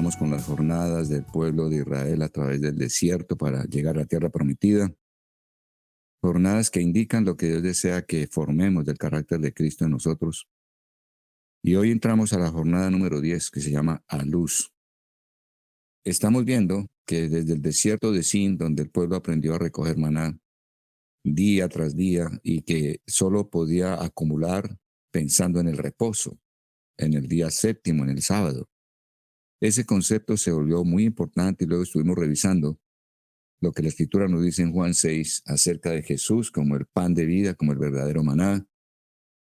continuamos con las jornadas del pueblo de Israel a través del desierto para llegar a la tierra prometida. Jornadas que indican lo que Dios desea que formemos del carácter de Cristo en nosotros. Y hoy entramos a la jornada número 10, que se llama A Luz. Estamos viendo que desde el desierto de Sin, donde el pueblo aprendió a recoger maná día tras día y que solo podía acumular pensando en el reposo, en el día séptimo, en el sábado. Ese concepto se volvió muy importante y luego estuvimos revisando lo que la Escritura nos dice en Juan 6 acerca de Jesús como el pan de vida, como el verdadero maná,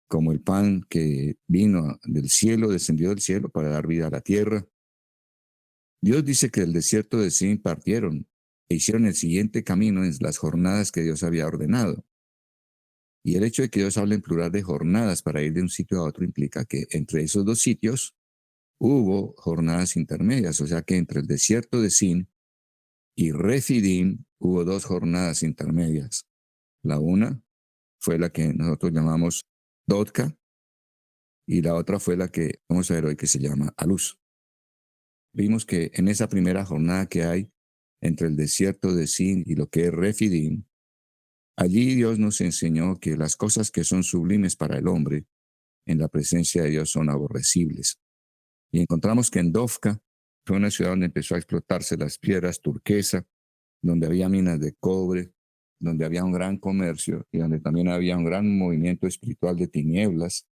como el pan que vino del cielo, descendió del cielo para dar vida a la tierra. Dios dice que del desierto de Sin partieron e hicieron el siguiente camino en las jornadas que Dios había ordenado. Y el hecho de que Dios hable en plural de jornadas para ir de un sitio a otro implica que entre esos dos sitios hubo jornadas intermedias, o sea que entre el desierto de Sin y Refidim hubo dos jornadas intermedias. La una fue la que nosotros llamamos Dotka y la otra fue la que vamos a ver hoy que se llama Aluz. Vimos que en esa primera jornada que hay entre el desierto de Sin y lo que es Refidim, allí Dios nos enseñó que las cosas que son sublimes para el hombre en la presencia de Dios son aborrecibles. Y encontramos que en Dovka fue una ciudad donde empezó a explotarse las piedras turquesa, donde había minas de cobre, donde había un gran comercio y donde también había un gran movimiento espiritual de tinieblas.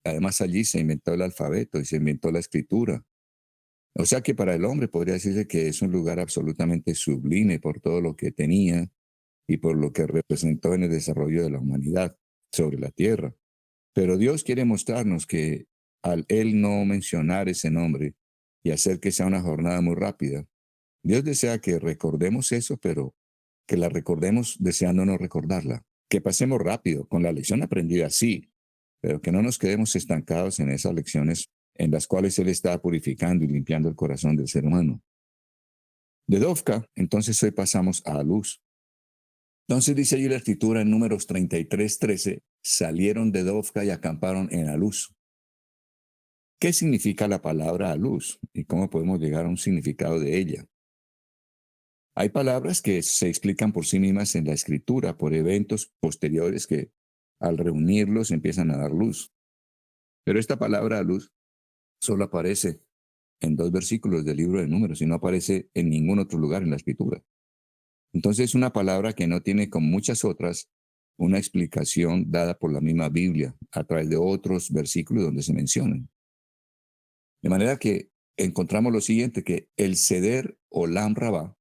Además, allí se inventó el alfabeto y se inventó la escritura. O sea que para el hombre podría decirse que es un lugar absolutamente sublime por todo lo que tenía y por lo que representó en el desarrollo de la humanidad sobre la tierra. Pero Dios quiere mostrarnos que al Él no mencionar ese nombre y hacer que sea una jornada muy rápida, Dios desea que recordemos eso, pero que la recordemos deseando no recordarla. Que pasemos rápido con la lección aprendida, sí, pero que no nos quedemos estancados en esas lecciones en las cuales Él está purificando y limpiando el corazón del ser humano. De Dovka, entonces hoy pasamos a Luz. Entonces dice allí la escritura en Números 33:13, salieron de Dovka y acamparon en Aluz. ¿Qué significa la palabra Aluz y cómo podemos llegar a un significado de ella? Hay palabras que se explican por sí mismas en la escritura por eventos posteriores que al reunirlos empiezan a dar luz. Pero esta palabra luz solo aparece en 2 versículos del libro de Números y no aparece en ningún otro lugar en la escritura. Entonces es una palabra que no tiene, como muchas otras, una explicación dada por la misma Biblia a través de otros versículos donde se mencionan. De manera que encontramos lo siguiente, que el Seder Olam Rabá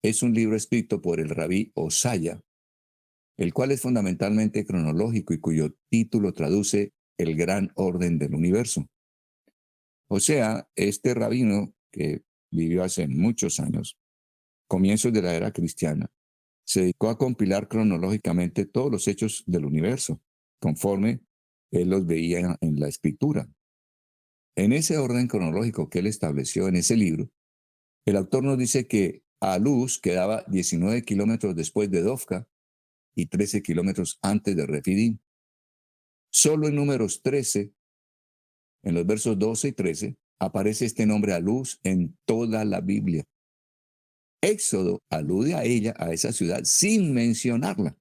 es un libro escrito por el rabí Osaya, el cual es fundamentalmente cronológico y cuyo título traduce el gran orden del universo. O sea, este rabino que vivió hace muchos años, comienzos de la era cristiana, se dedicó a compilar cronológicamente todos los hechos del universo, conforme él los veía en la escritura. En ese orden cronológico que él estableció en ese libro, el autor nos dice que Aluz quedaba 19 kilómetros después de Dovka y 13 kilómetros antes de Refidim. Solo en Números 13, en los versos 12 y 13, aparece este nombre Aluz en toda la Biblia. Éxodo alude a ella, a esa ciudad, sin mencionarla.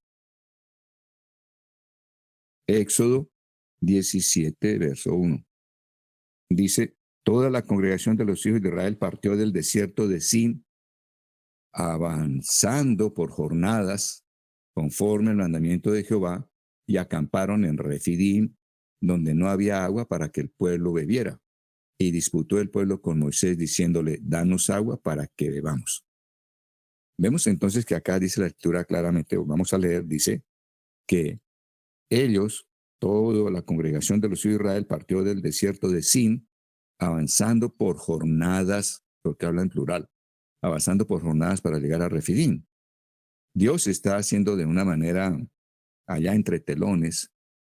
Éxodo 17, verso 1. Dice, toda la congregación de los hijos de Israel partió del desierto de Sin, avanzando por jornadas, conforme al mandamiento de Jehová, y acamparon en Refidim, donde no había agua para que el pueblo bebiera. Y disputó el pueblo con Moisés, diciéndole, danos agua para que bebamos. Vemos entonces que acá dice la escritura claramente, vamos a leer, dice que ellos, toda la congregación de los hijos de Israel, partió del desierto de Sin, avanzando por jornadas, porque habla en plural, avanzando por jornadas para llegar a Refidim. Dios está haciendo de una manera allá entre telones,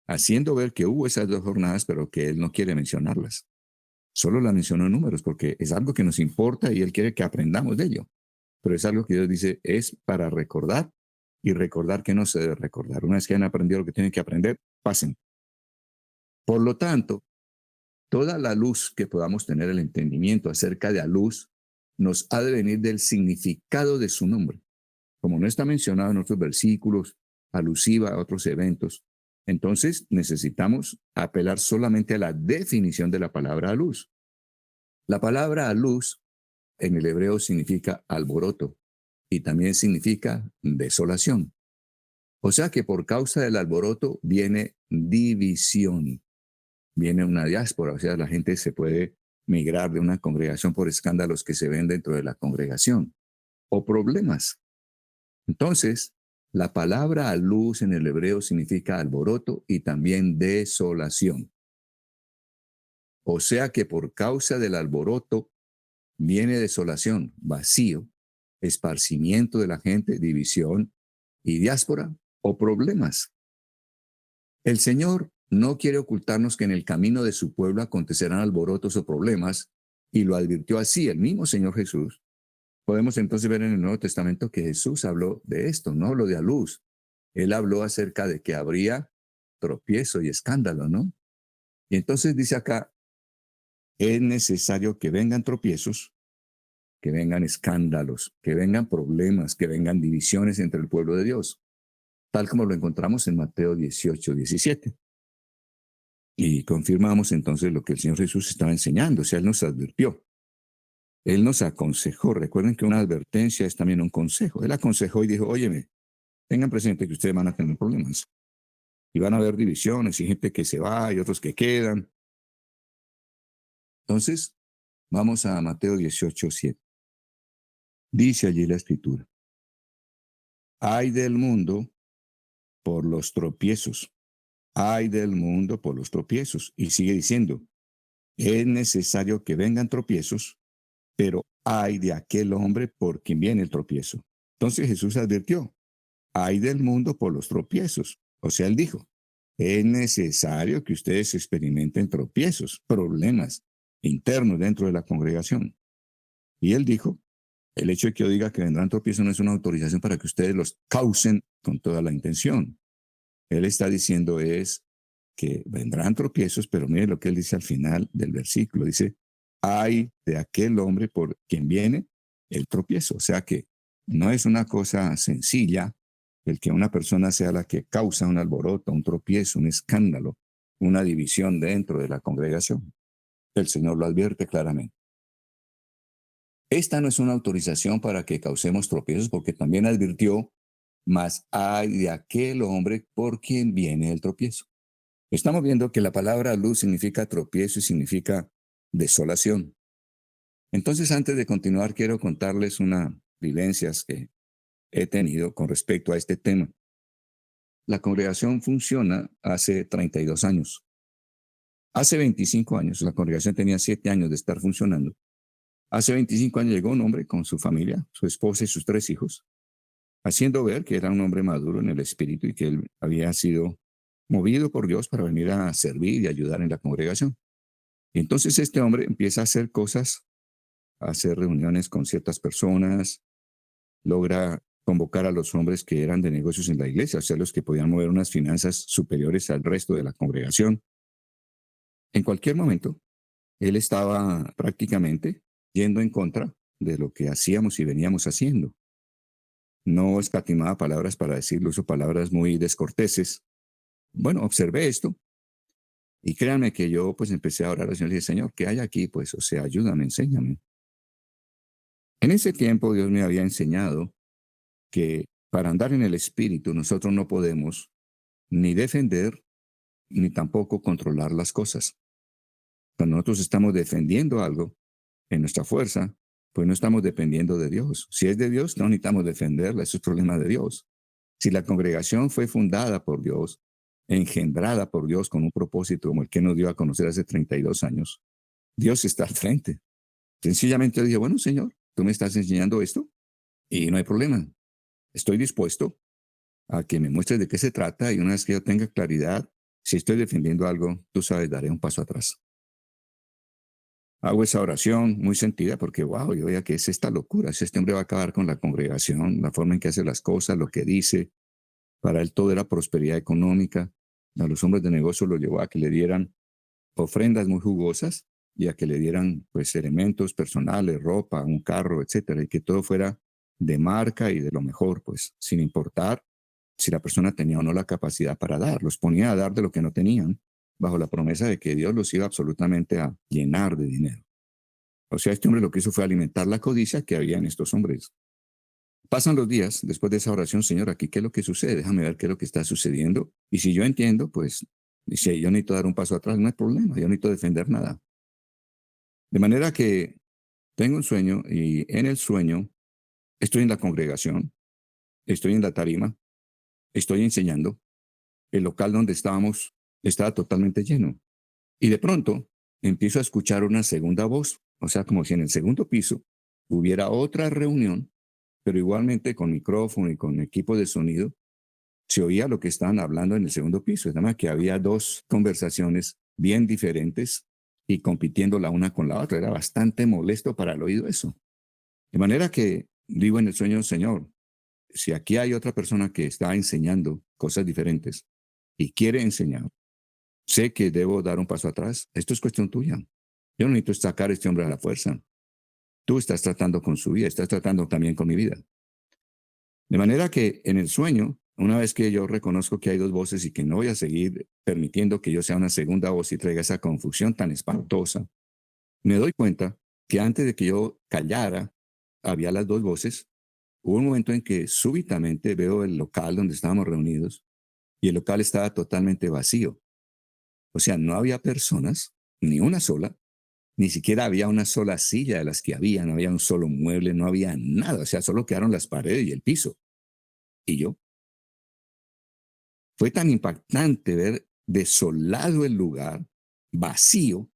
haciendo ver que hubo esas dos jornadas, pero que Él no quiere mencionarlas. Solo la mencionó en números porque es algo que nos importa y Él quiere que aprendamos de ello. Pero es algo que Dios dice, es para recordar y recordar que no se debe recordar. Una vez que han aprendido lo que tienen que aprender, pasen. Por lo tanto, Toda la luz que podamos tener, el entendimiento acerca de la luz, nos ha de venir del significado de su nombre. Como no está mencionado en otros versículos, alusiva a otros eventos, entonces necesitamos apelar solamente a la definición de la palabra luz. La palabra luz en el hebreo significa alboroto y también significa desolación. O sea que por causa del alboroto viene división, viene una diáspora, o sea, la gente se puede migrar de una congregación por escándalos que se ven dentro de la congregación o problemas. Entonces, la palabra luz en el hebreo significa alboroto y también desolación. O sea que por causa del alboroto viene desolación, vacío, esparcimiento de la gente, división y diáspora o problemas. El Señor no quiere ocultarnos que en el camino de su pueblo acontecerán alborotos o problemas, y lo advirtió así el mismo Señor Jesús. Podemos entonces ver en el Nuevo Testamento que Jesús habló de esto, no habló de a luz. Él habló acerca de que habría tropiezo y escándalo, ¿no? Y entonces dice acá, es necesario que vengan tropiezos, que vengan escándalos, que vengan problemas, que vengan divisiones entre el pueblo de Dios, tal como lo encontramos en Mateo 18, 17. Y confirmamos entonces lo que el Señor Jesús estaba enseñando, o sea, Él nos advirtió. Él nos aconsejó. Recuerden que una advertencia es también un consejo. Él aconsejó y dijo, óyeme, tengan presente que ustedes van a tener problemas. Y van a haber divisiones y gente que se va y otros que quedan. Entonces, vamos a Mateo 18, 7. Dice allí la Escritura. Ay del mundo por los tropiezos. Ay del mundo por los tropiezos. Y sigue diciendo, es necesario que vengan tropiezos, pero ay de aquel hombre por quien viene el tropiezo. Entonces Jesús advirtió, ay del mundo por los tropiezos. O sea, él dijo, es necesario que ustedes experimenten tropiezos, problemas internos dentro de la congregación. Y él dijo, el hecho de que yo diga que vendrán tropiezos no es una autorización para que ustedes los causen con toda la intención. Él está diciendo es que vendrán tropiezos, pero mire lo que él dice al final del versículo. Dice, ay de aquel hombre por quien viene el tropiezo. O sea que no es una cosa sencilla el que una persona sea la que causa un alboroto, un tropiezo, un escándalo, una división dentro de la congregación. El Señor lo advierte claramente. Esta no es una autorización para que causemos tropiezos, porque también advirtió, mas ay de aquel hombre por quien viene el tropiezo. Estamos viendo que la palabra luz significa tropiezo y significa desolación. Entonces, antes de continuar, quiero contarles unas vivencias que he tenido con respecto a este tema. La congregación funciona hace 32 años. Hace 25 años, la congregación tenía 7 años de estar funcionando. Hace 25 años llegó un hombre con su familia, su esposa y sus 3 hijos, haciendo ver que era un hombre maduro en el espíritu y que él había sido movido por Dios para venir a servir y ayudar en la congregación. Y entonces este hombre empieza a hacer cosas, a hacer reuniones con ciertas personas, logra convocar a los hombres que eran de negocios en la iglesia, o sea, los que podían mover unas finanzas superiores al resto de la congregación. En cualquier momento, él estaba prácticamente yendo en contra de lo que hacíamos y veníamos haciendo. No escatimaba palabras para decirlo, usó palabras muy descorteses. Bueno, observé esto y créanme que yo pues empecé a orar al Señor y dije, Señor, ¿qué hay aquí? Pues, o sea, ayúdame, enséñame. En ese tiempo Dios me había enseñado que para andar en el Espíritu nosotros no podemos ni defender ni tampoco controlar las cosas. Cuando nosotros estamos defendiendo algo en nuestra fuerza, pues no estamos dependiendo de Dios. Si es de Dios, no necesitamos defenderla, eso es problema de Dios. Si la congregación fue fundada por Dios, engendrada por Dios con un propósito como el que nos dio a conocer hace 32 años, Dios está al frente. Sencillamente dije, bueno, Señor, tú me estás enseñando esto y no hay problema. Estoy dispuesto a que me muestres de qué se trata y una vez que yo tenga claridad, si estoy defendiendo algo, tú sabes, daré un paso atrás. Hago esa oración muy sentida porque, wow, yo veía que es esta locura, si este hombre va a acabar con la congregación, la forma en que hace las cosas, lo que dice. Para él todo era prosperidad económica. A los hombres de negocio lo llevó a que le dieran ofrendas muy jugosas y a que le dieran pues elementos personales, ropa, un carro, etcétera, y que todo fuera de marca y de lo mejor, pues sin importar si la persona tenía o no la capacidad para dar. Los ponía a dar de lo que no tenían, bajo la promesa de que Dios los iba absolutamente a llenar de dinero. O sea, este hombre lo que hizo fue alimentar la codicia que había en estos hombres. Pasan los días después de esa oración, Señor, aquí qué es lo que sucede, déjame ver qué es lo que está sucediendo. Y si yo entiendo, pues, y si yo necesito dar un paso atrás, no hay problema, yo no necesito defender nada. De manera que tengo un sueño y en el sueño estoy en la congregación, estoy en la tarima, estoy enseñando. El local donde estábamos estaba totalmente lleno. Y de pronto empiezo a escuchar una segunda voz, o sea, como si en el segundo piso hubiera otra reunión, pero igualmente con micrófono y con equipo de sonido, se oía lo que estaban hablando en el segundo piso. Es nada más que había dos conversaciones bien diferentes y compitiendo la una con la otra. Era bastante molesto para el oído eso. De manera que digo en el sueño, Señor, si aquí hay otra persona que está enseñando cosas diferentes y quiere enseñar, sé que debo dar un paso atrás. Esto es cuestión tuya. Yo no necesito sacar a este hombre a la fuerza. Tú estás tratando con su vida, estás tratando también con mi vida. De manera que en el sueño, una vez que yo reconozco que hay dos voces y que no voy a seguir permitiendo que yo sea una segunda voz y traiga esa confusión tan espantosa, me doy cuenta que antes de que yo callara, había las dos voces. Hubo un momento en que súbitamente veo el local donde estábamos reunidos y el local estaba totalmente vacío. O sea, no había personas, ni una sola, ni siquiera había una sola silla de las que había, no había un solo mueble, no había nada. O sea, solo quedaron las paredes y el piso. Y yo, fue tan impactante ver desolado el lugar, vacío,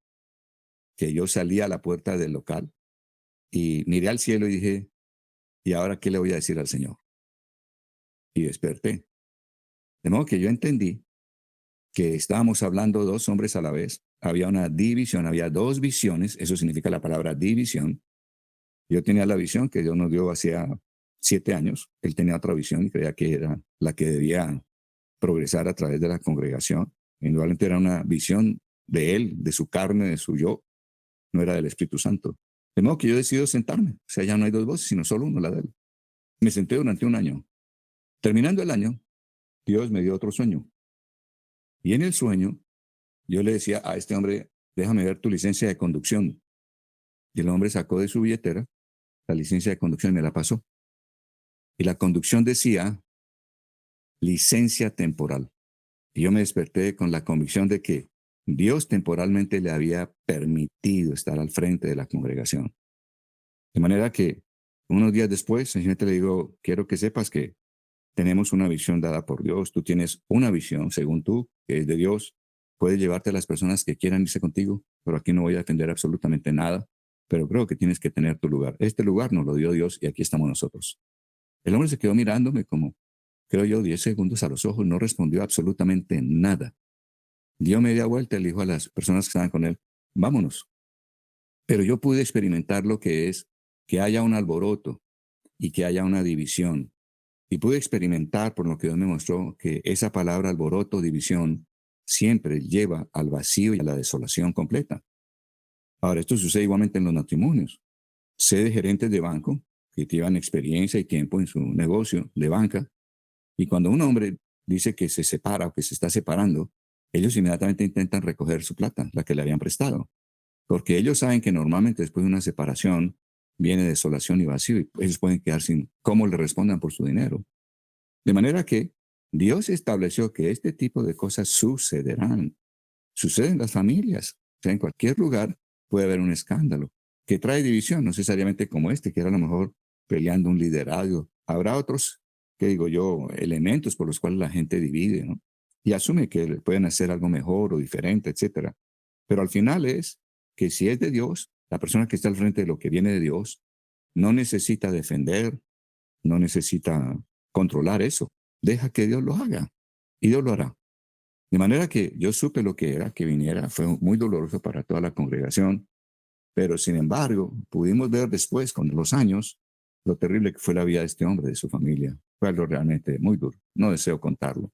que yo salí a la puerta del local y miré al cielo y dije, ¿y ahora qué le voy a decir al Señor? Y desperté. De modo que yo entendí que estábamos hablando dos hombres a la vez. Había una división, había dos visiones, eso significa la palabra división. Yo tenía la visión que Dios nos dio hacía 7 años, él tenía otra visión y creía que era la que debía progresar a través de la congregación. Indudablemente era una visión de él, de su carne, de su yo, no era del Espíritu Santo. De modo que yo decido sentarme, o sea, ya no hay dos voces, sino solo una, la de él. Me senté durante un año. Terminando el año, Dios me dio otro sueño. Y en el sueño, yo le decía a este hombre, déjame ver tu licencia de conducción. Y el hombre sacó de su billetera la licencia de conducción y me la pasó. Y la conducción decía licencia temporal. Y yo me desperté con la convicción de que Dios temporalmente le había permitido estar al frente de la congregación. De manera que unos días después, sencillamente le digo, quiero que sepas que tenemos una visión dada por Dios. Tú tienes una visión, según tú, que es de Dios. Puedes llevarte a las personas que quieran irse contigo, pero aquí no voy a defender absolutamente nada. Pero creo que tienes que tener tu lugar. Este lugar nos lo dio Dios y aquí estamos nosotros. El hombre se quedó mirándome como, creo yo, 10 segundos a los ojos, no respondió absolutamente nada. Dio media vuelta y le dijo a las personas que estaban con él, vámonos. Pero yo pude experimentar lo que es que haya un alboroto y que haya una división. Y pude experimentar, por lo que Dios me mostró, que esa palabra alboroto, división, siempre lleva al vacío y a la desolación completa. Ahora, esto sucede igualmente en los matrimonios. Sé de gerentes de banco que llevan experiencia y tiempo en su negocio de banca, y cuando un hombre dice que se separa o que se está separando, ellos inmediatamente intentan recoger su plata, la que le habían prestado, porque ellos saben que normalmente después de una separación viene desolación y vacío, y ellos pueden quedar sin cómo le respondan por su dinero. De manera que Dios estableció que este tipo de cosas sucederán. Suceden en las familias. O sea, en cualquier lugar puede haber un escándalo que trae división, no necesariamente como este, que era a lo mejor peleando un liderazgo. Habrá otros, que digo yo, elementos por los cuales la gente divide, ¿no? Y asume que pueden hacer algo mejor o diferente, etcétera. Pero al final es que si es de Dios, la persona que está al frente de lo que viene de Dios no necesita defender, no necesita controlar eso. Deja que Dios lo haga y Dios lo hará. De manera que yo supe lo que era que viniera, fue muy doloroso para toda la congregación, pero sin embargo pudimos ver después, con los años, lo terrible que fue la vida de este hombre, de su familia. Fue algo realmente muy duro, no deseo contarlo.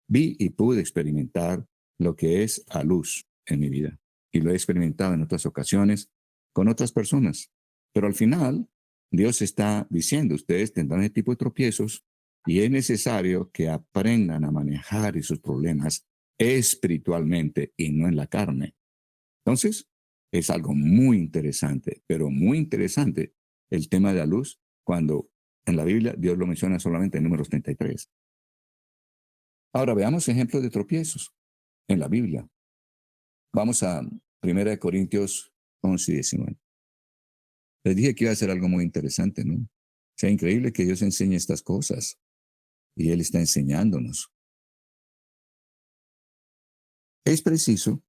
Vi y pude experimentar lo que es a luz en mi vida. y lo he experimentado en otras ocasiones con otras personas. Pero al final, Dios está diciendo, ustedes tendrán ese tipo de tropiezos y es necesario que aprendan a manejar esos problemas espiritualmente y no en la carne. Entonces, es algo muy interesante, pero muy interesante el tema de la luz cuando en la Biblia Dios lo menciona solamente en Números 33. Ahora veamos ejemplos de tropiezos en la Biblia. Vamos a 1 Corintios 11 y 19. Les dije que iba a ser algo muy interesante, ¿no? O sea, increíble que Dios enseñe estas cosas y Él está enseñándonos. Es preciso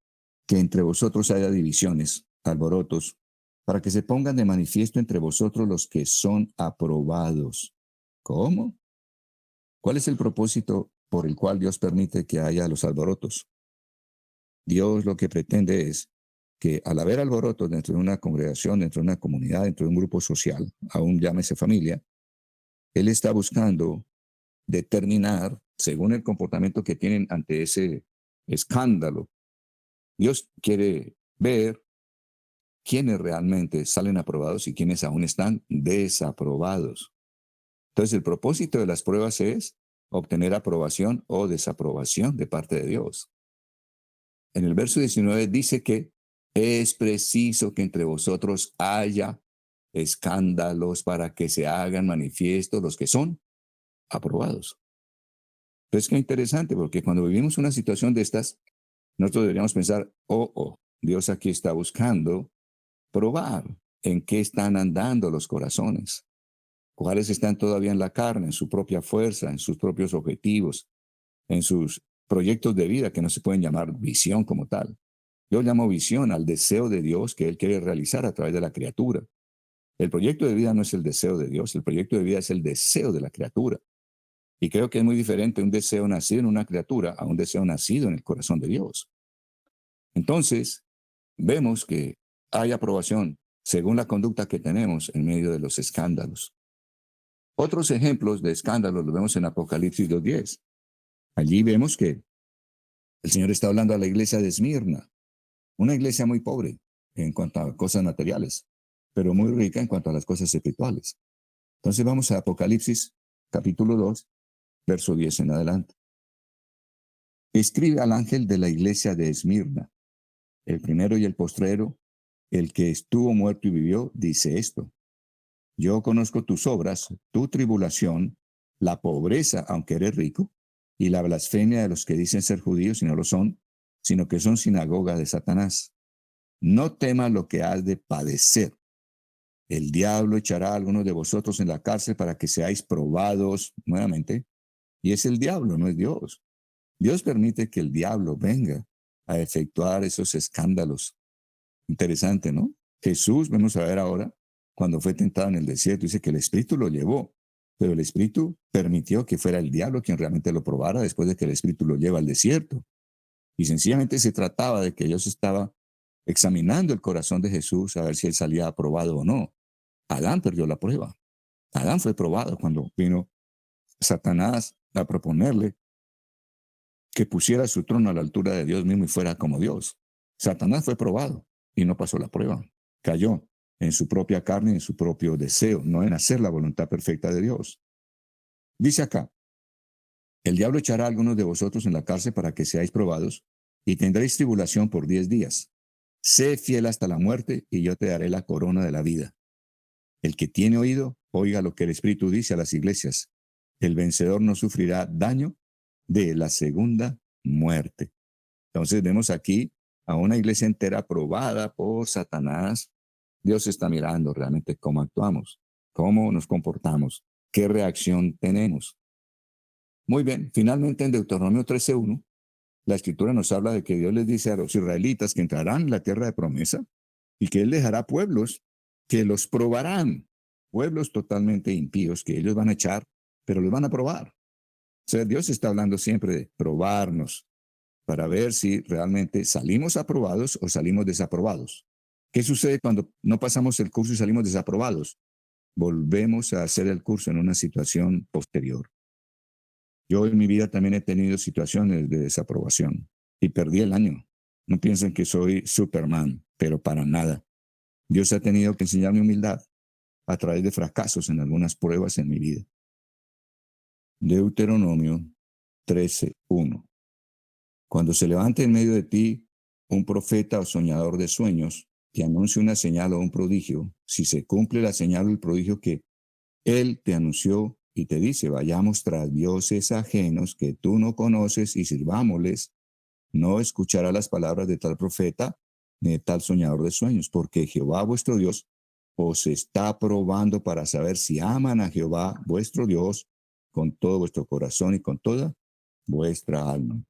que entre vosotros haya divisiones, alborotos, para que se pongan de manifiesto entre vosotros los que son aprobados. ¿Cómo? ¿Cuál es el propósito por el cual Dios permite que haya los alborotos? Dios lo que pretende es que al haber alborotos dentro de una congregación, dentro de una comunidad, dentro de un grupo social, aún llámese familia, Él está buscando determinar, según el comportamiento que tienen ante ese escándalo, Dios quiere ver quiénes realmente salen aprobados y quiénes aún están desaprobados. Entonces, el propósito de las pruebas es obtener aprobación o desaprobación de parte de Dios. En el verso 19 dice que es preciso que entre vosotros haya escándalos para que se hagan manifiestos los que son aprobados. Entonces, qué interesante, porque cuando vivimos una situación de estas, nosotros deberíamos pensar, Dios aquí está buscando probar en qué están andando los corazones, cuáles están todavía en la carne, en su propia fuerza, en sus propios objetivos, en sus proyectos de vida que no se pueden llamar visión como tal. Yo llamo visión al deseo de Dios que Él quiere realizar a través de la criatura. El proyecto de vida no es el deseo de Dios, el proyecto de vida es el deseo de la criatura. Y creo que es muy diferente un deseo nacido en una criatura a un deseo nacido en el corazón de Dios. Entonces, vemos que hay aprobación según la conducta que tenemos en medio de los escándalos. Otros ejemplos de escándalos los vemos en Apocalipsis 2:10. Allí vemos que el Señor está hablando a la iglesia de Esmirna, una iglesia muy pobre en cuanto a cosas materiales, pero muy rica en cuanto a las cosas espirituales. Entonces vamos a Apocalipsis capítulo 2, verso 10 en adelante. Escribe al ángel de la iglesia de Esmirna, el primero y el postrero, el que estuvo muerto y vivió, dice esto: yo conozco tus obras, tu tribulación, la pobreza, aunque eres rico, y la blasfemia de los que dicen ser judíos y no lo son, sino que son sinagoga de Satanás. No temas lo que has de padecer. El diablo echará a algunos de vosotros en la cárcel para que seáis probados nuevamente. Y es el diablo, no es Dios. Dios permite que el diablo venga a efectuar esos escándalos. Interesante, ¿no? Jesús, vamos a ver ahora, cuando fue tentado en el desierto, dice que el Espíritu lo llevó, pero el Espíritu permitió que fuera el diablo quien realmente lo probara después de que el Espíritu lo lleva al desierto. Y sencillamente se trataba de que Dios estaba examinando el corazón de Jesús a ver si él salía aprobado o no. Adán perdió la prueba. Adán fue probado cuando vino Satanás a proponerle que pusiera su trono a la altura de Dios mismo y fuera como Dios. Satanás fue probado y no pasó la prueba. Cayó en su propia carne, en su propio deseo, no en hacer la voluntad perfecta de Dios. Dice acá: el diablo echará a algunos de vosotros en la cárcel para que seáis probados y tendréis tribulación por 10 días. Sé fiel hasta la muerte y yo te daré la corona de la vida. El que tiene oído, oiga lo que el Espíritu dice a las iglesias. El vencedor no sufrirá daño de la segunda muerte. Entonces vemos aquí a una iglesia entera probada por Satanás. Dios está mirando realmente cómo actuamos, cómo nos comportamos, qué reacción tenemos. Muy bien, finalmente en Deuteronomio 13:1, la escritura nos habla de que Dios les dice a los israelitas que entrarán en la tierra de promesa y que Él dejará pueblos que los probarán, pueblos totalmente impíos que ellos van a echar, pero los van a probar. O sea, Dios está hablando siempre de probarnos para ver si realmente salimos aprobados o salimos desaprobados. ¿Qué sucede cuando no pasamos el curso y salimos desaprobados? Volvemos a hacer el curso en una situación posterior. Yo en mi vida también he tenido situaciones de desaprobación y perdí el año. No piensen que soy Superman, pero para nada. Dios ha tenido que enseñarme humildad a través de fracasos en algunas pruebas en mi vida. Deuteronomio 13:1. Cuando se levante en medio de ti un profeta o soñador de sueños, que anuncie una señal o un prodigio, si se cumple la señal o el prodigio que él te anunció y te dice, vayamos tras dioses ajenos que tú no conoces y sirvámosles, no escuchará las palabras de tal profeta ni de tal soñador de sueños, porque Jehová vuestro Dios os está probando para saber si aman a Jehová vuestro Dios con todo vuestro corazón y con toda vuestra alma.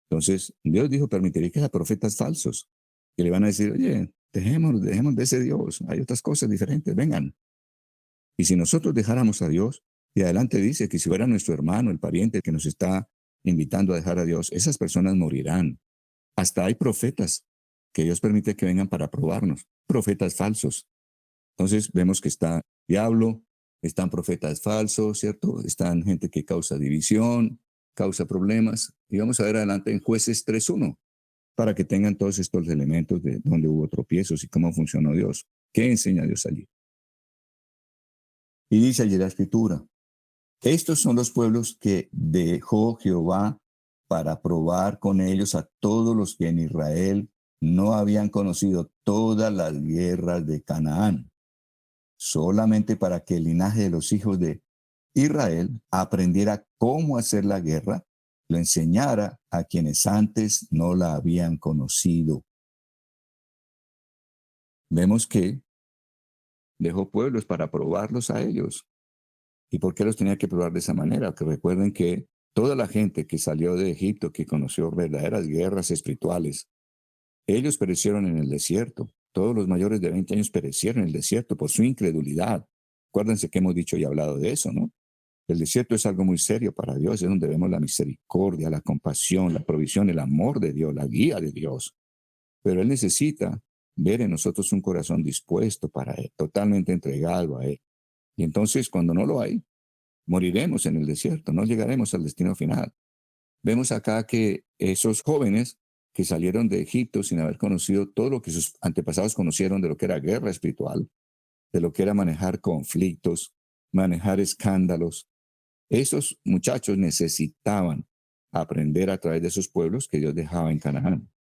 Entonces, Dios dijo, permitiré que haya profetas falsos, que le van a decir, oye, dejemos de ese Dios, hay otras cosas diferentes, vengan. Y si nosotros dejáramos a Dios, y adelante dice que si fuera nuestro hermano, el pariente que nos está invitando a dejar a Dios, esas personas morirán. Hasta hay profetas que Dios permite que vengan para probarnos, profetas falsos. Entonces vemos que está diablo, están profetas falsos, ¿cierto? Están gente que causa división, causa problemas. Y vamos a ver adelante en Jueces 3:1, para que tengan todos estos elementos de dónde hubo tropiezos y cómo funcionó Dios. ¿Qué enseña Dios allí? Y dice allí la escritura, estos son los pueblos que dejó Jehová para probar con ellos a todos los que en Israel no habían conocido todas las guerras de Canaán, solamente para que el linaje de los hijos de Israel aprendiera cómo hacer la guerra, lo enseñara a quienes antes no la habían conocido. Vemos que dejó pueblos para probarlos a ellos. ¿Y por qué los tenía que probar de esa manera? Que recuerden que toda la gente que salió de Egipto, que conoció verdaderas guerras espirituales, ellos perecieron en el desierto. Todos los mayores de 20 años perecieron en el desierto por su incredulidad. Acuérdense que hemos dicho y hablado de eso, ¿no? El desierto es algo muy serio para Dios, es donde vemos la misericordia, la compasión, la provisión, el amor de Dios, la guía de Dios. Pero Él necesita ver en nosotros un corazón dispuesto para Él, totalmente entregado a Él. Y entonces, cuando no lo hay, moriremos en el desierto, no llegaremos al destino final. Vemos acá que esos jóvenes que salieron de Egipto sin haber conocido todo lo que sus antepasados conocieron de lo que era guerra espiritual, de lo que era manejar conflictos, manejar escándalos, esos muchachos necesitaban aprender a través de esos pueblos que Dios dejaba en Canaán.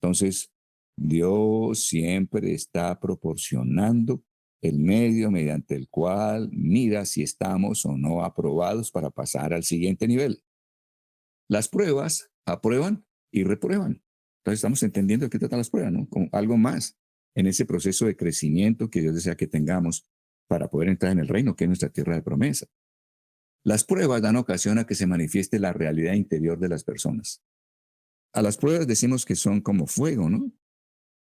Entonces, Dios siempre está proporcionando el medio mediante el cual mira si estamos o no aprobados para pasar al siguiente nivel. Las pruebas aprueban y reprueban. Entonces estamos entendiendo de qué tratan las pruebas, ¿no? Como algo más en ese proceso de crecimiento que Dios desea que tengamos para poder entrar en el reino, que es nuestra tierra de promesa. Las pruebas dan ocasión a que se manifieste la realidad interior de las personas. A las pruebas decimos que son como fuego, ¿no?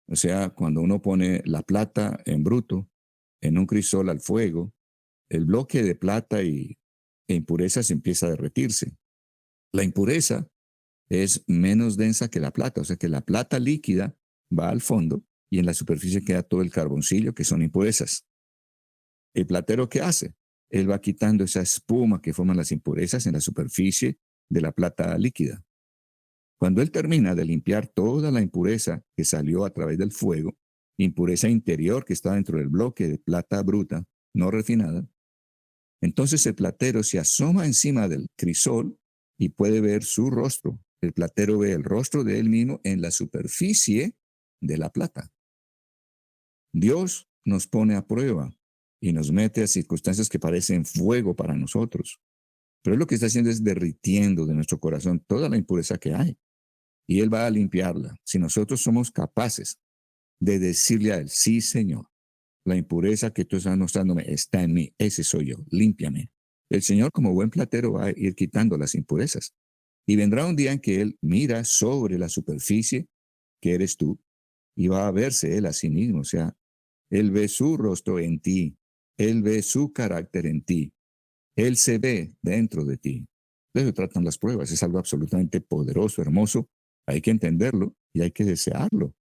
O sea, cuando uno pone la plata en bruto, en un crisol al fuego, el bloque de plata e impurezas empieza a derretirse. La impureza es menos densa que la plata, o sea que la plata líquida va al fondo y en la superficie queda todo el carboncillo, que son impurezas. ¿El platero qué hace? Él va quitando esa espuma que forman las impurezas en la superficie de la plata líquida. Cuando él termina de limpiar toda la impureza que salió a través del fuego, impureza interior que está dentro del bloque de plata bruta, no refinada, entonces el platero se asoma encima del crisol y puede ver su rostro. El platero ve el rostro de él mismo en la superficie de la plata. Dios nos pone a prueba y nos mete a circunstancias que parecen fuego para nosotros. Pero él lo que está haciendo es derritiendo de nuestro corazón toda la impureza que hay. Y Él va a limpiarla. Si nosotros somos capaces de decirle a Él, sí, Señor, la impureza que tú estás mostrándome está en mí, ese soy yo, límpiame. El Señor, como buen platero, va a ir quitando las impurezas. Y vendrá un día en que Él mira sobre la superficie, que eres tú, y va a verse Él a sí mismo. O sea, Él ve su rostro en ti, Él ve su carácter en ti, Él se ve dentro de ti. De eso tratan las pruebas, es algo absolutamente poderoso, hermoso. Hay que entenderlo y hay que desearlo.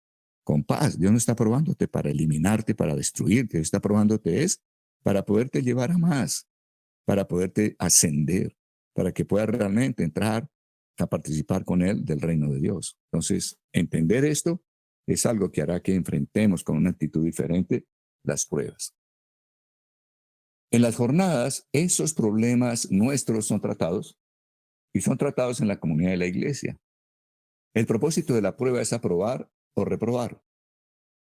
Con paz, Dios no está probándote para eliminarte, para destruirte. Dios está probándote es para poderte llevar a más, para poderte ascender, para que puedas realmente entrar a participar con Él del reino de Dios. Entonces, entender esto es algo que hará que enfrentemos con una actitud diferente las pruebas. En las jornadas, esos problemas nuestros son tratados y son tratados en la comunidad de la iglesia. El propósito de la prueba es aprobar o reprobar.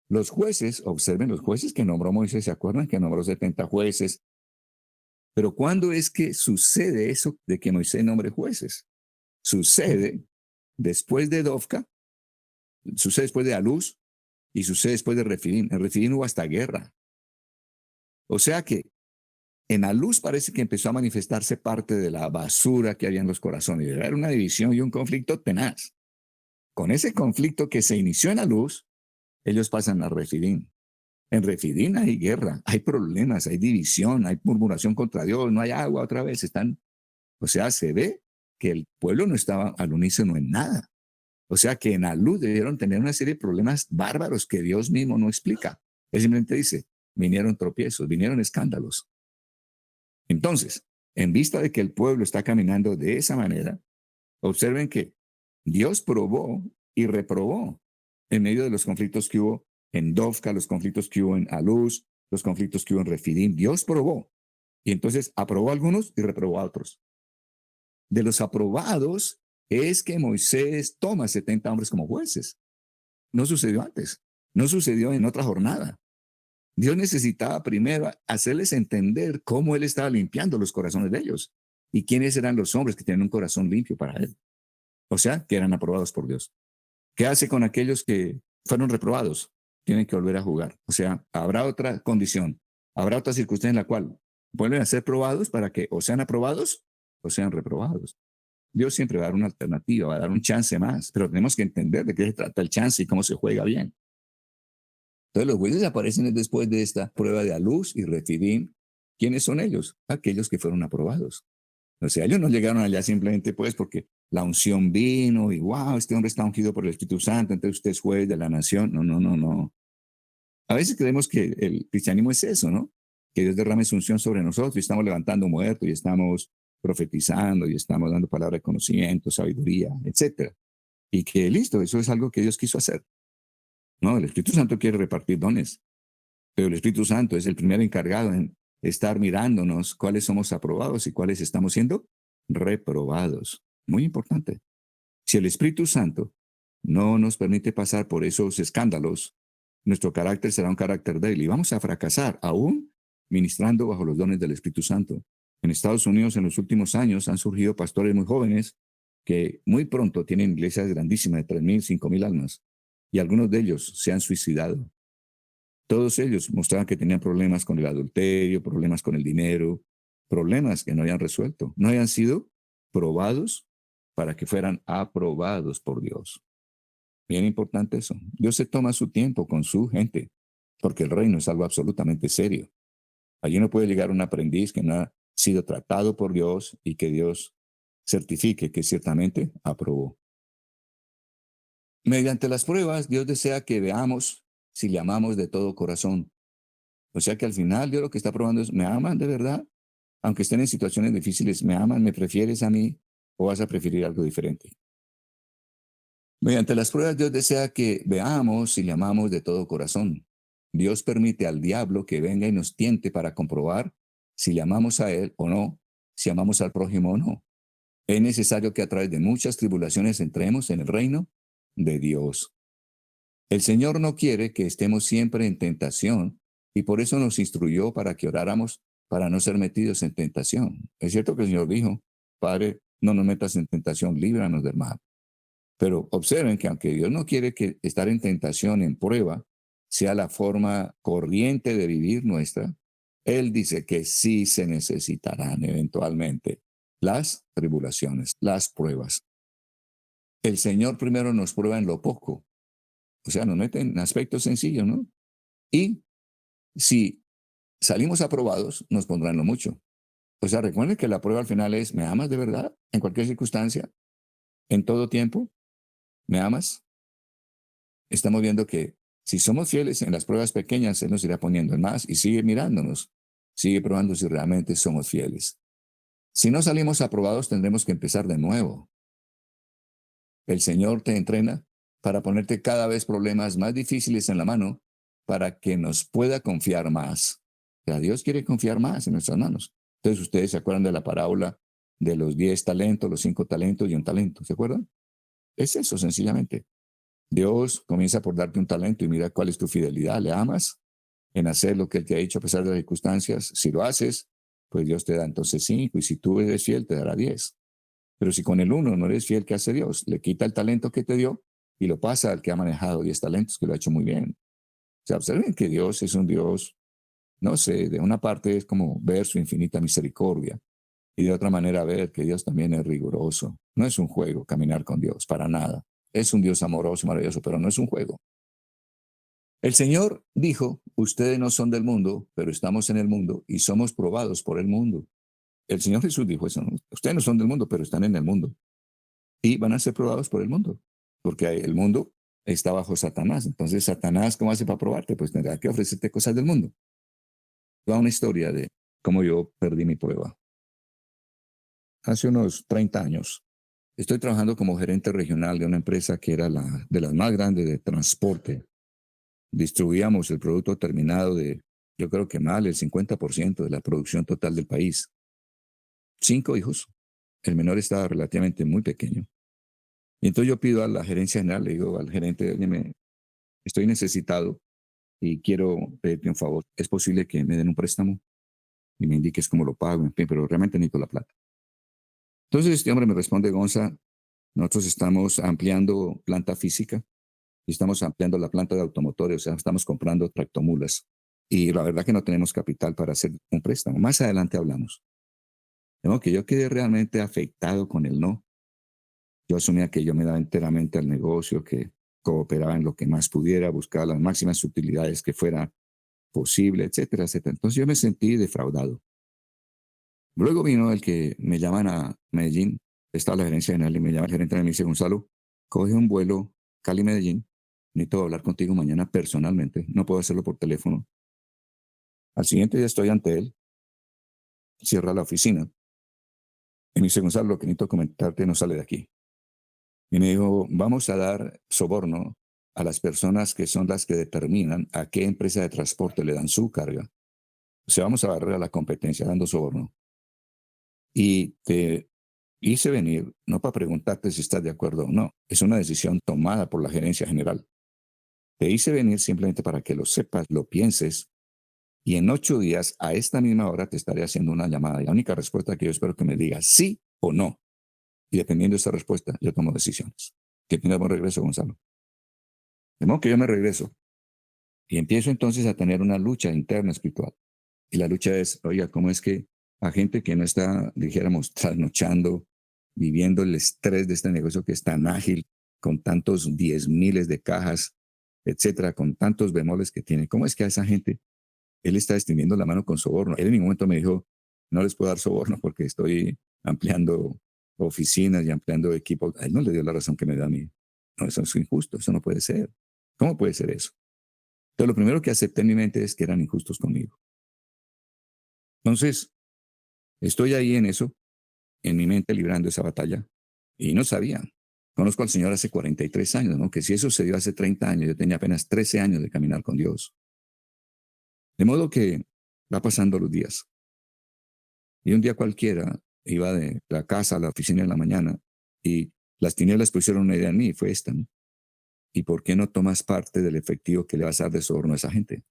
Los jueces, observen los jueces que nombró Moisés, ¿se acuerdan que nombró 70 jueces? Pero ¿cuándo es que sucede eso de que Moisés nombre jueces? Sucede después de Dofca, sucede después de Aluz y sucede después de Refidim. En Refidim hubo hasta guerra. O sea que en Aluz parece que empezó a manifestarse parte de la basura que había en los corazones. Era una división y un conflicto tenaz. Con ese conflicto que se inició en Aluz, ellos pasan a Refidim. En Refidim hay guerra, hay problemas, hay división, hay murmuración contra Dios, no hay agua otra vez. O sea, se ve que el pueblo no estaba al unísono en nada. O sea que en Alud debieron tener una serie de problemas bárbaros que Dios mismo no explica. Él simplemente dice, vinieron tropiezos, vinieron escándalos. Entonces, en vista de que el pueblo está caminando de esa manera, observen que Dios probó y reprobó en medio de los conflictos que hubo en Dofca, los conflictos que hubo en Aluz, los conflictos que hubo en Refidim. Dios probó y entonces aprobó a algunos y reprobó a otros. De los aprobados es que Moisés toma 70 hombres como jueces. No sucedió antes, no sucedió en otra jornada. Dios necesitaba primero hacerles entender cómo Él estaba limpiando los corazones de ellos y quiénes eran los hombres que tenían un corazón limpio para Él. O sea, que eran aprobados por Dios. ¿Qué hace con aquellos que fueron reprobados? Tienen que volver a jugar. O sea, habrá otra condición, habrá otra circunstancia en la cual vuelven a ser probados para que o sean aprobados o sean reprobados. Dios siempre va a dar una alternativa, va a dar un chance más, pero tenemos que entender de qué se trata el chance y cómo se juega bien. Entonces los jueces aparecen después de esta prueba de Aluz y Refidim. ¿Quiénes son ellos? Aquellos que fueron aprobados. O sea, ellos no llegaron allá simplemente pues porque la unción vino y wow, este hombre está ungido por el Espíritu Santo, entonces usted es juez de la nación. No, no, no, no. A veces creemos que el cristianismo es eso, ¿no? Que Dios derrame su unción sobre nosotros y estamos levantando muertos y estamos profetizando y estamos dando palabra de conocimiento, sabiduría, etcétera. Y que listo, eso es algo que Dios quiso hacer. No, el Espíritu Santo quiere repartir dones, pero el Espíritu Santo es el primer encargado en estar mirándonos cuáles somos aprobados y cuáles estamos siendo reprobados. Muy importante. Si el Espíritu Santo no nos permite pasar por esos escándalos, nuestro carácter será un carácter débil y vamos a fracasar aún ministrando bajo los dones del Espíritu Santo. En Estados Unidos en los últimos años han surgido pastores muy jóvenes que muy pronto tienen iglesias grandísimas de 3,000, 5,000 almas y algunos de ellos se han suicidado. Todos ellos mostraban que tenían problemas con el adulterio, problemas con el dinero, problemas que no habían resuelto, no habían sido probados para que fueran aprobados por Dios. Bien importante eso. Dios se toma su tiempo con su gente, porque el reino es algo absolutamente serio. Allí no puede llegar un aprendiz que no ha sido tratado por Dios y que Dios certifique que ciertamente aprobó. Mediante las pruebas, Dios desea que veamos si le amamos de todo corazón. O sea que al final Dios lo que está probando es, ¿me aman de verdad? Aunque estén en situaciones difíciles, ¿me aman? ¿Me prefieres a mí? ¿O vas a preferir algo diferente? Mediante las pruebas, Dios desea que veamos si le amamos de todo corazón. Dios permite al diablo que venga y nos tiente para comprobar si le amamos a Él o no, si amamos al prójimo o no. Es necesario que a través de muchas tribulaciones entremos en el reino de Dios. El Señor no quiere que estemos siempre en tentación y por eso nos instruyó para que oráramos para no ser metidos en tentación. Es cierto que el Señor dijo, Padre, no nos metas en tentación, líbranos del mal. Pero observen que aunque Dios no quiere que estar en tentación, en prueba, sea la forma corriente de vivir nuestra, Él dice que sí se necesitarán eventualmente las tribulaciones, las pruebas. El Señor primero nos prueba en lo poco, o sea, nos mete en aspectos sencillos, ¿no? Y si salimos aprobados, nos pondrá en lo mucho. O sea, recuerden que la prueba al final es, ¿me amas de verdad? En cualquier circunstancia, en todo tiempo, ¿me amas? Estamos viendo que si somos fieles en las pruebas pequeñas, Él nos irá poniendo en más y sigue mirándonos, sigue probando si realmente somos fieles. Si no salimos aprobados, tendremos que empezar de nuevo. El Señor te entrena para ponerte cada vez problemas más difíciles en la mano para que nos pueda confiar más. O sea, Dios quiere confiar más en nuestras manos. Entonces, ustedes se acuerdan de la parábola de los 10 talentos, los 5 talentos y un talento. ¿Se acuerdan? Es eso, sencillamente. Dios comienza por darte un talento y mira cuál es tu fidelidad. ¿Le amas en hacer lo que Él te ha dicho a pesar de las circunstancias? Si lo haces, pues Dios te da entonces 5 y si tú eres fiel, te dará 10. Pero si con el uno no eres fiel, ¿qué hace Dios? Le quita el talento que te dio y lo pasa al que ha manejado 10 talentos, que lo ha hecho muy bien. O sea, observen que Dios es un Dios, no sé, de una parte es como ver su infinita misericordia y de otra manera ver que Dios también es riguroso. No es un juego caminar con Dios, para nada. Es un Dios amoroso, maravilloso, pero no es un juego. El Señor dijo, ustedes no son del mundo, pero estamos en el mundo y somos probados por el mundo. El Señor Jesús dijo eso, ¿no? Ustedes no son del mundo, pero están en el mundo y van a ser probados por el mundo, porque el mundo está bajo Satanás. Entonces, Satanás, ¿cómo hace para probarte? Pues tendrá que ofrecerte cosas del mundo. Va una historia de cómo yo perdí mi prueba. Hace unos 30 años, estoy trabajando como gerente regional de una empresa que era de las más grandes de transporte. Distribuíamos el producto terminado de, yo creo que mal, el 50% de la producción total del país. 5 hijos. El menor estaba relativamente muy pequeño. Y entonces yo pido a la gerencia general, le digo al gerente, oye, estoy necesitado y quiero pedirte un favor. ¿Es posible que me den un préstamo y me indiques cómo lo pago? En fin, pero realmente necesito la plata. Entonces este hombre me responde, Gonza, nosotros estamos ampliando planta física y estamos ampliando la planta de automotores, o sea, estamos comprando tractomulas. Y la verdad que no tenemos capital para hacer un préstamo. Más adelante hablamos. De modo que yo quedé realmente afectado con el no. Yo asumía que yo me daba enteramente al negocio, que cooperaba en lo que más pudiera, buscaba las máximas utilidades que fuera posible, etcétera, etcétera. Entonces yo me sentí defraudado. Luego vino el que me llaman a Medellín, estaba la gerencia general y me llama el gerente y me dice, Gonzalo, coge un vuelo Cali-Medellín, necesito hablar contigo mañana personalmente, no puedo hacerlo por teléfono. Al siguiente día estoy ante él, cierra la oficina y me dice, Gonzalo, lo que necesito comentarte no sale de aquí. Y me dijo, vamos a dar soborno a las personas que son las que determinan a qué empresa de transporte le dan su carga. O sea, vamos a barrer a la competencia dando soborno. Y te hice venir no para preguntarte si estás de acuerdo o no. Es una decisión tomada por la gerencia general. Te hice venir simplemente para que lo sepas, lo pienses. Y en 8 días, a esta misma hora, te estaré haciendo una llamada. Y la única respuesta que yo espero que me digas sí o no. Y dependiendo de esa respuesta, yo tomo decisiones. Que tengas buen regreso, Gonzalo. De modo que yo me regreso y empiezo entonces a tener una lucha interna espiritual. Y la lucha es, oiga, ¿cómo es que a gente que no está, dijéramos, trasnochando, viviendo el estrés de este negocio que es tan ágil, con tantos 10 miles de cajas, etcétera, con tantos bemoles que tiene, ¿cómo es que a esa gente él está extendiendo la mano con soborno? Él en ningún momento me dijo, no les puedo dar soborno porque estoy ampliando oficinas y ampliando equipos. A él no le dio la razón que me da a mí. No, eso es injusto, eso no puede ser. ¿Cómo puede ser eso? Entonces, lo primero que acepté en mi mente es que eran injustos conmigo. Entonces, estoy ahí en eso, en mi mente librando esa batalla, y no sabía. Conozco al Señor hace 43 años, ¿no? Que si eso se dio hace 30 años, yo tenía apenas 13 años de caminar con Dios. De modo que va pasando los días. Y un día cualquiera iba de la casa a la oficina en la mañana y las tinieblas pusieron una idea en mí y fue esta, ¿no? ¿Y por qué no tomas parte del efectivo que le vas a dar de soborno a esa gente?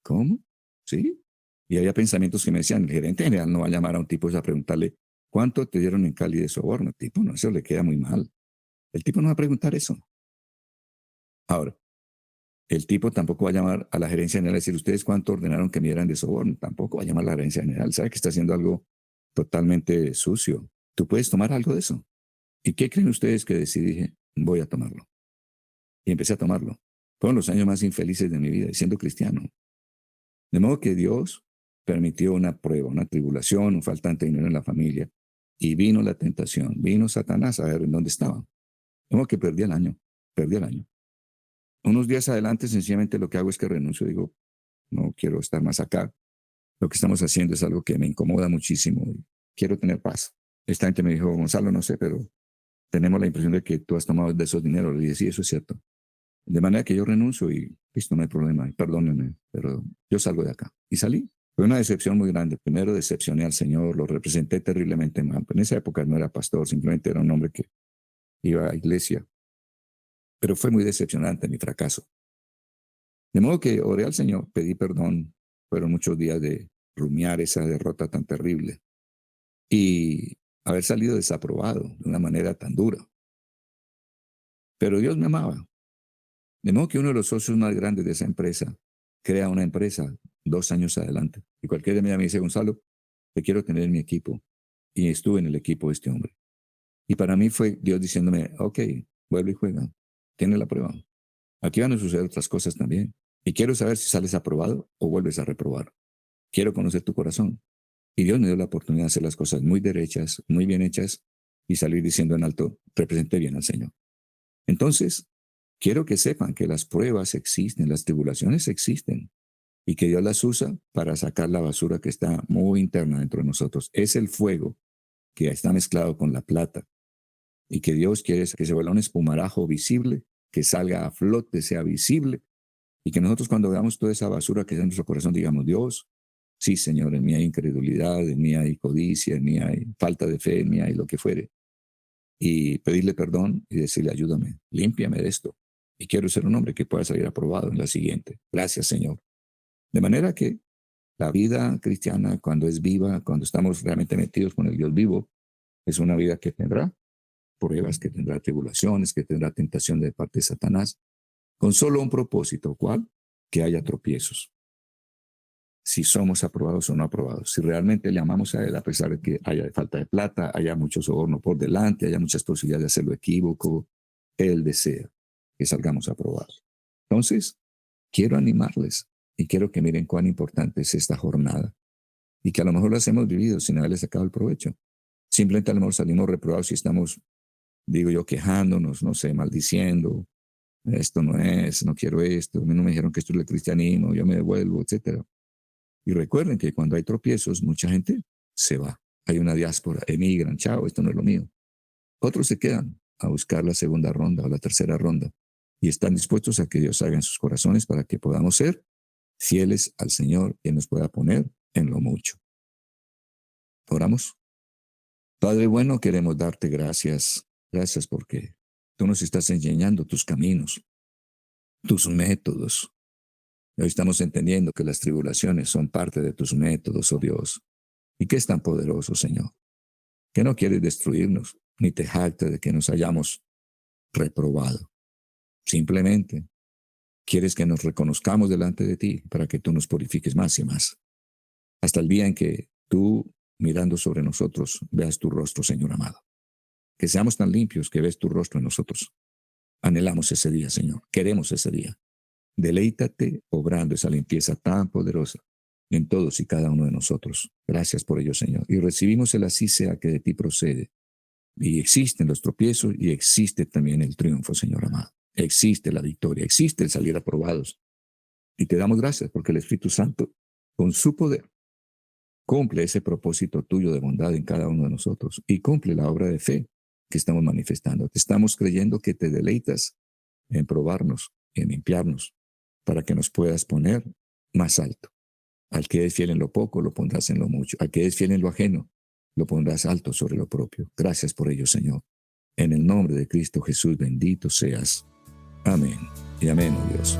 ¿Cómo? ¿Sí? Y había pensamientos que me decían, el gerente general no va a llamar a un tipo a preguntarle, ¿cuánto te dieron en Cali de soborno? El tipo, no, eso le queda muy mal. El tipo no va a preguntar eso. Ahora, el tipo tampoco va a llamar a la gerencia general a decir, ¿ustedes cuánto ordenaron que me dieran de soborno? Tampoco va a llamar a la gerencia general. Sabe que está haciendo algo totalmente sucio. ¿Tú puedes tomar algo de eso? ¿Y qué creen ustedes que decidí? Dije, voy a tomarlo. Y empecé a tomarlo. Fueron los años más infelices de mi vida, siendo cristiano. De modo que Dios permitió una prueba, una tribulación, un faltante de dinero en la familia. Y vino la tentación, vino Satanás a ver en dónde estaba. De modo que perdí el año. Unos días adelante, sencillamente lo que hago es que renuncio. Digo, no quiero estar más acá. Lo que estamos haciendo es algo que me incomoda muchísimo. Quiero tener paz. Esta gente me dijo, Gonzalo, no sé, pero tenemos la impresión de que tú has tomado de esos dineros. Le dije, sí, eso es cierto. De manera que yo renuncio y listo, no hay problema, y perdónenme, pero yo salgo de acá. Y salí. Fue una decepción muy grande. Primero decepcioné al Señor, lo representé terriblemente mal. En esa época no era pastor, simplemente era un hombre que iba a iglesia. Pero fue muy decepcionante mi fracaso. De modo que oré al Señor, pedí perdón. Fueron muchos días de rumiar esa derrota tan terrible y haber salido desaprobado de una manera tan dura. Pero Dios me amaba. De modo que uno de los socios más grandes de esa empresa crea una empresa 2 años adelante. Y cualquier día me dice, Gonzalo, te quiero tener en mi equipo. Y estuve en el equipo de este hombre. Y para mí fue Dios diciéndome, ok, vuelve y juega. Tiene la prueba. Aquí van a suceder otras cosas también. Y quiero saber si sales aprobado o vuelves a reprobar. Quiero conocer tu corazón. Y Dios me dio la oportunidad de hacer las cosas muy derechas, muy bien hechas y salir diciendo en alto, representé bien al Señor. Entonces, quiero que sepan que las pruebas existen, las tribulaciones existen y que Dios las usa para sacar la basura que está muy interna dentro de nosotros. Es el fuego que está mezclado con la plata y que Dios quiere que se vuelva un espumarajo visible, que salga a flote, sea visible y que nosotros cuando veamos toda esa basura que está en nuestro corazón digamos, Dios, sí Señor, en mí hay incredulidad, en mí hay codicia, en mí hay falta de fe, en mí hay lo que fuere. Y pedirle perdón y decirle, ayúdame, límpiame de esto. Y quiero ser un hombre que pueda salir aprobado en la siguiente. Gracias, Señor. De manera que la vida cristiana, cuando es viva, cuando estamos realmente metidos con el Dios vivo, es una vida que tendrá pruebas, que tendrá tribulaciones, que tendrá tentación de parte de Satanás, con solo un propósito, ¿cuál? Que haya tropiezos. Si somos aprobados o no aprobados, si realmente le amamos a Él, a pesar de que haya falta de plata, haya mucho soborno por delante, haya muchas posibilidades de hacerlo equívoco, Él desea que salgamos aprobados. Entonces, quiero animarles y quiero que miren cuán importante es esta jornada y que a lo mejor las hemos vivido sin haberle sacado el provecho. Simplemente a lo mejor salimos reprobados y estamos, digo yo, quejándonos, no sé, maldiciendo, esto no es, no quiero esto, a mí no me dijeron que esto es el cristianismo, yo me devuelvo, etcétera. Y recuerden que cuando hay tropiezos, mucha gente se va. Hay una diáspora, emigran, chao, esto no es lo mío. Otros se quedan a buscar la segunda ronda o la tercera ronda y están dispuestos a que Dios haga en sus corazones para que podamos ser fieles al Señor y nos pueda poner en lo mucho. Oramos. Padre bueno, queremos darte gracias. Gracias porque tú nos estás enseñando tus caminos, tus métodos. Hoy estamos entendiendo que las tribulaciones son parte de tus métodos, oh Dios, y que es tan poderoso, Señor, que no quieres destruirnos, ni te jacta de que nos hayamos reprobado. Simplemente quieres que nos reconozcamos delante de ti para que tú nos purifiques más y más. Hasta el día en que tú, mirando sobre nosotros, veas tu rostro, Señor amado. Que seamos tan limpios que ves tu rostro en nosotros. Anhelamos ese día, Señor. Queremos ese día. Deleítate obrando esa limpieza tan poderosa en todos y cada uno de nosotros. Gracias por ello, Señor. Y recibimos el así sea que de ti procede. Y existen los tropiezos y existe también el triunfo, Señor amado. Existe la victoria, existe el salir aprobados. Y te damos gracias porque el Espíritu Santo, con su poder, cumple ese propósito tuyo de bondad en cada uno de nosotros y cumple la obra de fe que estamos manifestando. Te estamos creyendo que te deleitas en probarnos, en limpiarnos, para que nos puedas poner más alto. Al que es fiel en lo poco, lo pondrás en lo mucho. Al que es fiel en lo ajeno, lo pondrás alto sobre lo propio. Gracias por ello, Señor. En el nombre de Cristo Jesús, bendito seas. Amén. Y amén, oh Dios.